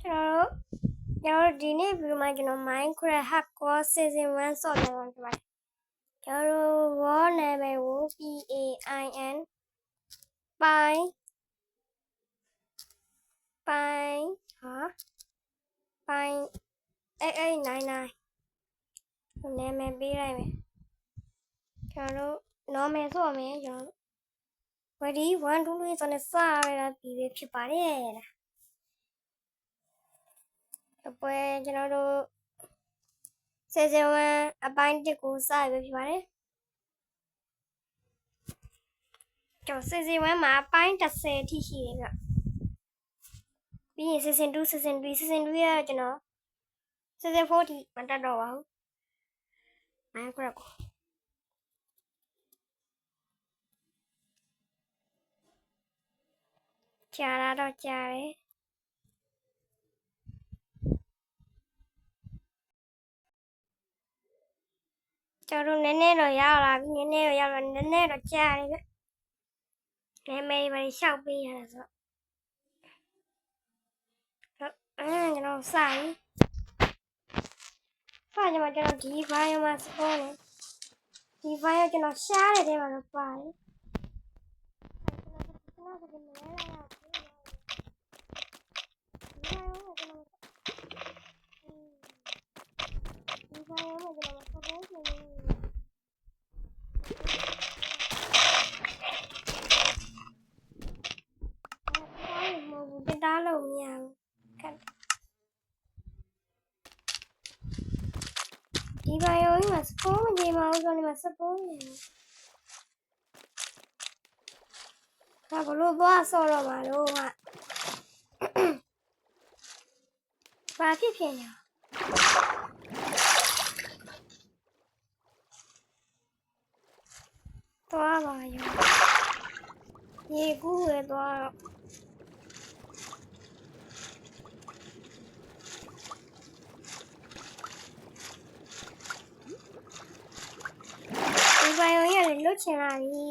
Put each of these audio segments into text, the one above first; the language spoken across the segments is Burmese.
ကျွန်တော်ဒီနေ့ဗီဒီယိုမှာကျွန်တော် Minecraft Hardcore Season 1ဆော့ပြမှာဖြစ်ပါတယ်ကျွန်တော် World နာမည်ကို PAIN ပိုင်း8899နာမည်ပေးလိုက်မယ်ကျွန်တော် normal ဆော့မယ်ကျွန်တော် ready 1 2 3ဆိုနေစရတာပြီးပဲဖြစ်ပါတယ်အပွဲကျွန်တော်တို့ Season 1အပိုင်း1ကိုစရပဲဖြစ်ပါတယ်ကျွန်တော် Season 1မှာအပိုင်း10အထိရှိတယ်ဗျပြီးရင် Season 2 Season 3 Season 2ရကျွန်တော် Season 4ထိမတက်တော့ပါဘူး Minecraft ကိုကြာလာတော့ကြာတယ်ကျွန်တော်နည်းနည်းတော့ရောက်လာပြီနည်းနည်းတော့ရောက်လာနည်းနည်းတော့ကြာတယ်ဗျနာမည်ပဲရှောက်ပေးရတာဆိုတော့ကျွန်တော်စာရေးကျွန်တော်ဒီဘိုင်းမှာစပေါ်နေဒီဘိုင်းကကျွန်တော်ရှားတဲ့ထဲမှာတော့ပါတယ်ကျွန်တော်ဒီမလဲလာရဒီဘိုင်းမှာကျွန်တော်စပေါ်နေတက်တာလို့မရဘူးဒီဘိုင်းရောမှာစပေါ်နေမှာဦးဆိုနေမှာစပေါ်နေဒါဘလို့သွားဆော့တော့မှာလို့ဟာဘာဖြစ်နေသွားပါရောရေကူးရသွားတော့ဒီဘိုင်းရောလည်းလွတ်ချင်လာပြီ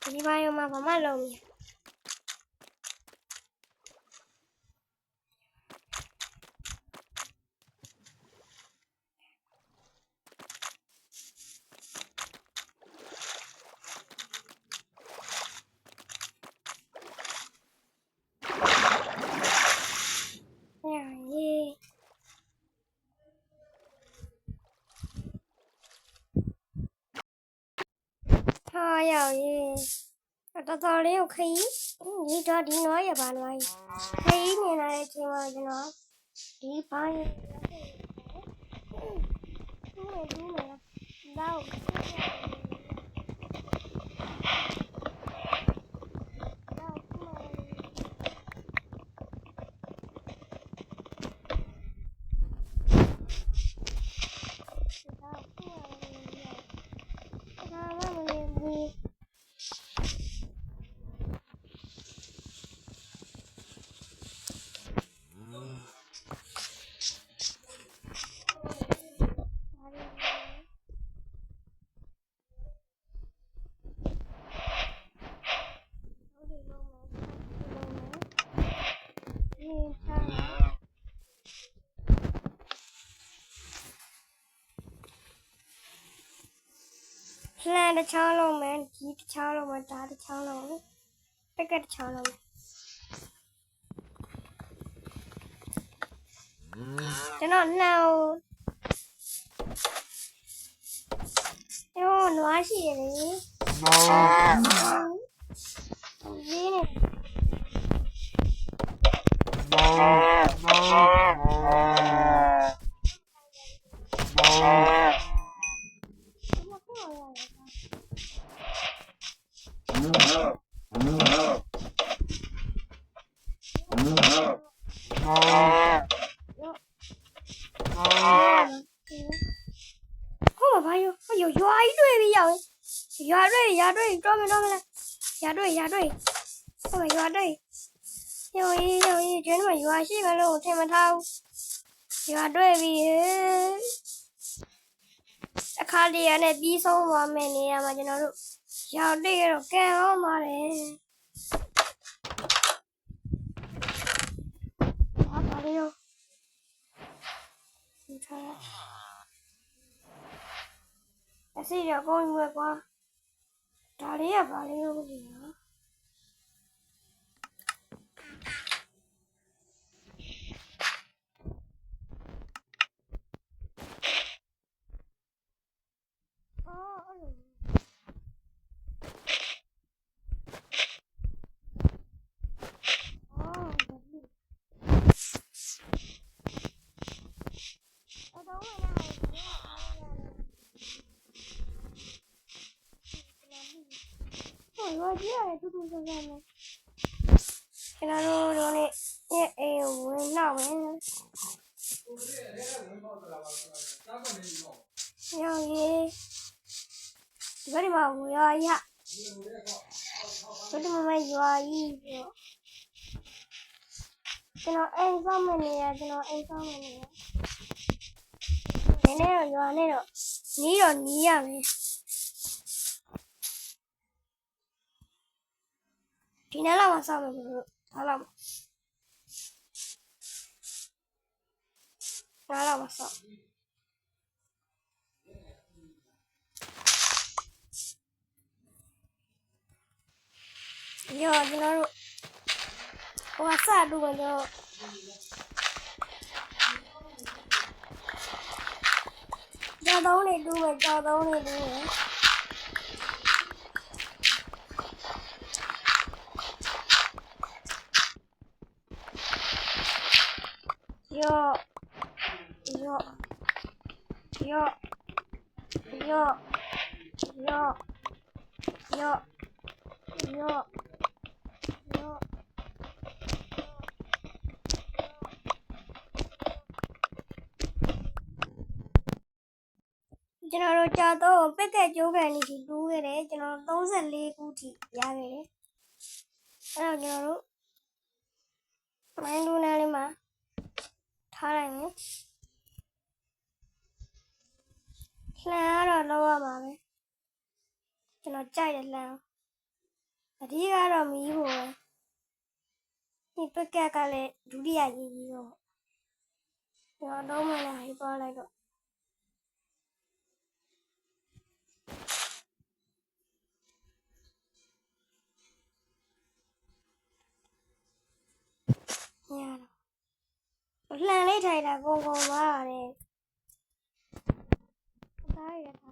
ဒီဘိုင်းရောမှာဘာမှလုပ်မရရောက်ရေးတော်တော်လေးကိုခရီးဒီတော့ဒီနွားရပါနွားကြီးခရီးနေလာတဲ့အချိန်မှာကျွန်တော်ဒီဘိုင်းတူးမယ်တော့လှမ်းတစ်ချောင်းလုံးမယ်ဒီတစ်ချောင်းလုံးမယ်ဒါတစ်ချောင်းလုံးတက်ကတစ်ချောင်းလုံးကျွန်တော်လှမ်းနွားရှိတယ်လေဒီနေဘာရောရွာကြီးတွေ့ပြီရောက်ရွာတွေ့တော့မလားရွာတွေ့ဟိုရွာတွေ့ရောကျွန်းမှာရွာရှိမလို့ထင်မထားဘူးရွာတွေ့ပြီအခါတည်းရနဲ့ပြီးဆုံးသွားမယ်နေရာမှာကျွန်တော်တို့ရောက်တွေ့ရတော့ကဲအောင်ပါတယ် လေးတော့ယူထားလိုက်အစီရကောင်းယူပဲကွာဒါလေးကဘာလေးလို့မသိဘူးနော်အော်အဲ့လို我这样嘟嘟囔囔的，现在都那哎我那我要也，这里嘛我要呀，这里嘛要一个，这那爱上面的呀，这那爱上面的呀，那个要那个，你要你呀没。ဒီနေ့လောက်မှစောင့်မယ်လို့ဒါလောက်မှစောင့်ရောကျွန်တော်တို့ဟိုကစတူမယ်တော့ကြောက်တုံးနေတူမယ်ကြောက်တုံးနေတူမယ်Yo, yo, yo, yo, yo, yo, yo, yo. ကျွန်တော်တို့ကြာတော့ပက်ကက်ကျိုးကန်နေစီတူးခဲ့တယ်ကျွန်တော်34ခုထိရခဲ့တယ်အဲ့တော့ကျွန်တော်တို့မိုင်းလူနာလေးမှာထားလိုက်မယ်လှန်ကတော့လောက်ရမှာပဲကျွန်တော်ကြိုက်တယ်လှန်အဓိကတော့မီးဖို့ပဲဒီပက်ကက်ကလည်းဒုတိယရေးပြီးတော့ကျွန်တော်တော့မှလည်းဟိသွားလိုက်တော့ညတော့လှန်လေးထိုင်တာကုန်ကုန်ပါရတယ်ဒါရတာ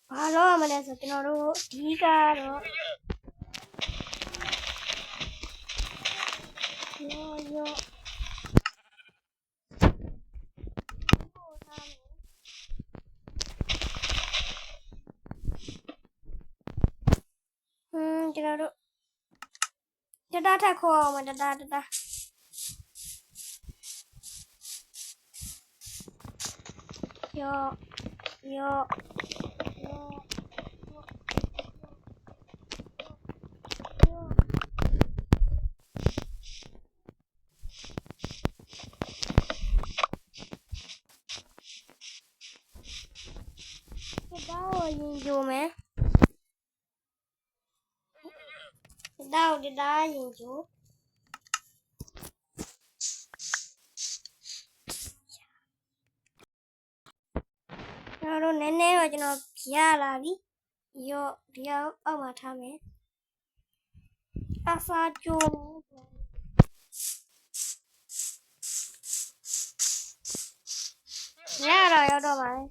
ဘာလို့ရမလဲဆိုကျွန်တော်တို့ဒီကတော့ရောကျွန်တော်တို့တတားထက်ခေါ်အောင်မတတားရောရင်ကြိုမယ်တောက်တတားရင်ကြိုကျွန်တော်တို့နည်းနည်းတော့ကျွန်တော်ရလာပြီရောဒီအောက်မှာထားမယ်အစာကြိုရတော့ရောက်တော့ပါလေ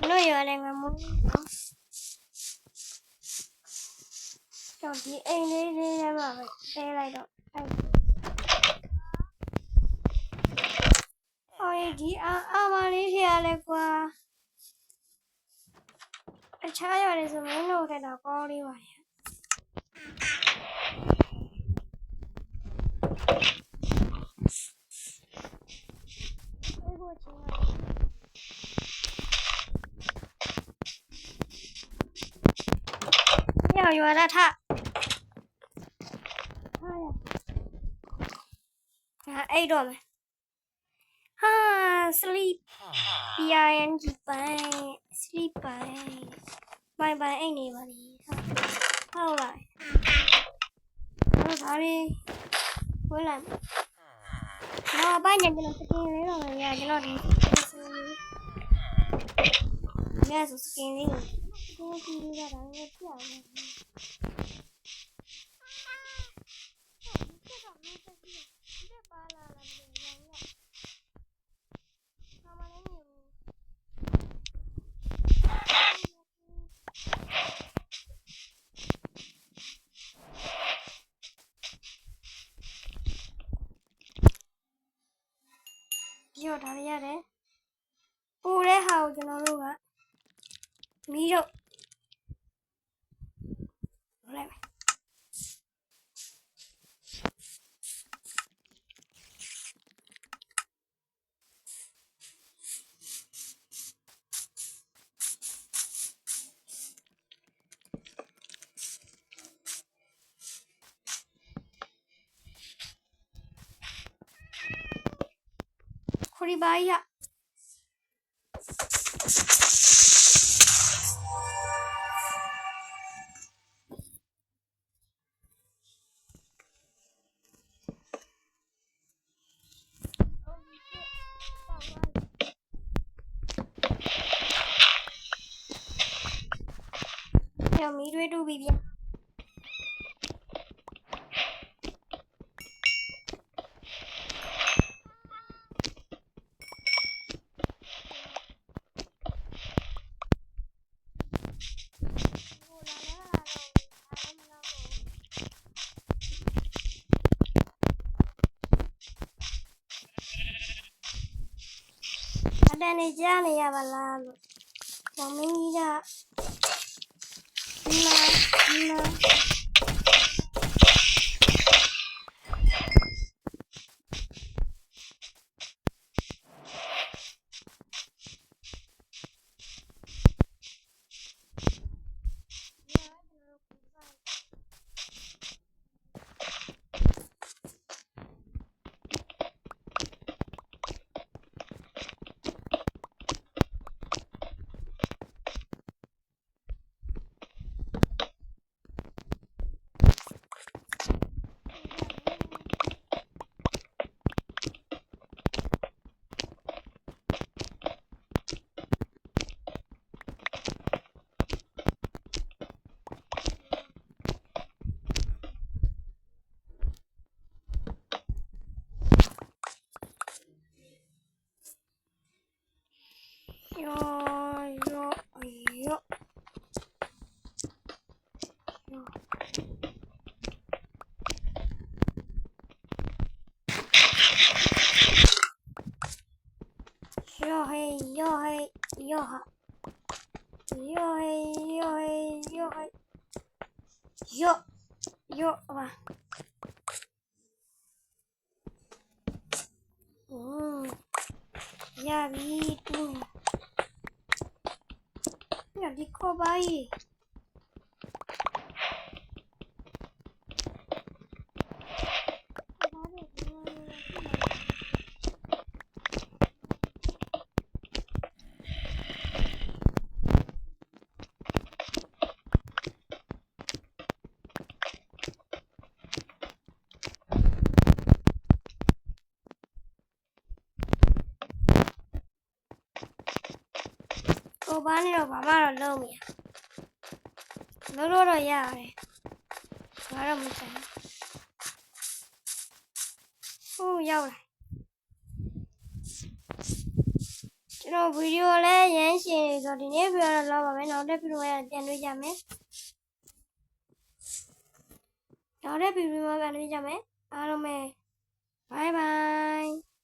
လို့ရတယ်ငါမို့ကျွန်တော်ဒီအိမ်လေးထဲမှာပဲဆဲလိုက်တော့ဒီအာမလေးထည့်ရလဲကွာအခြားရတယ်ဆိုမင်းတို့ထက်တော့ကောင်းလေးပါလေအဲ့ကိုချင်း nào vừa ra thạ ấy rồi mà ha sleep behind by sleep by anh này mà đi sao lại nó đi với làm nó ba nhận cho nó skin lấy rồi nhà cho nó đi nghe số skin đi rồi khi đi ra đó nghe kiểu này Vô đó ra đấy. U đấy hầu cho nó luôn á. Mí rồi. Lại mày. Khori bay ạ. Theo Mỹ đuôi đu bị biến. Ada nih jalan ya balalu. Mau mengira. Nah. Yo. Yo hey. Yo mà. Ya vi tu. Ya di ko bay. Cô bán đi rồi, bà ba rồi lâu mày. Lâu rồi ya rồi. Quá là một cái. Dâu này. Cho video lên nhé, rồi thì nếu video là lo và mấy nó để video là tiền đôi giảm ấy. Nó để video là tiền đôi giảm ấy. Alo mẹ. Bye bye.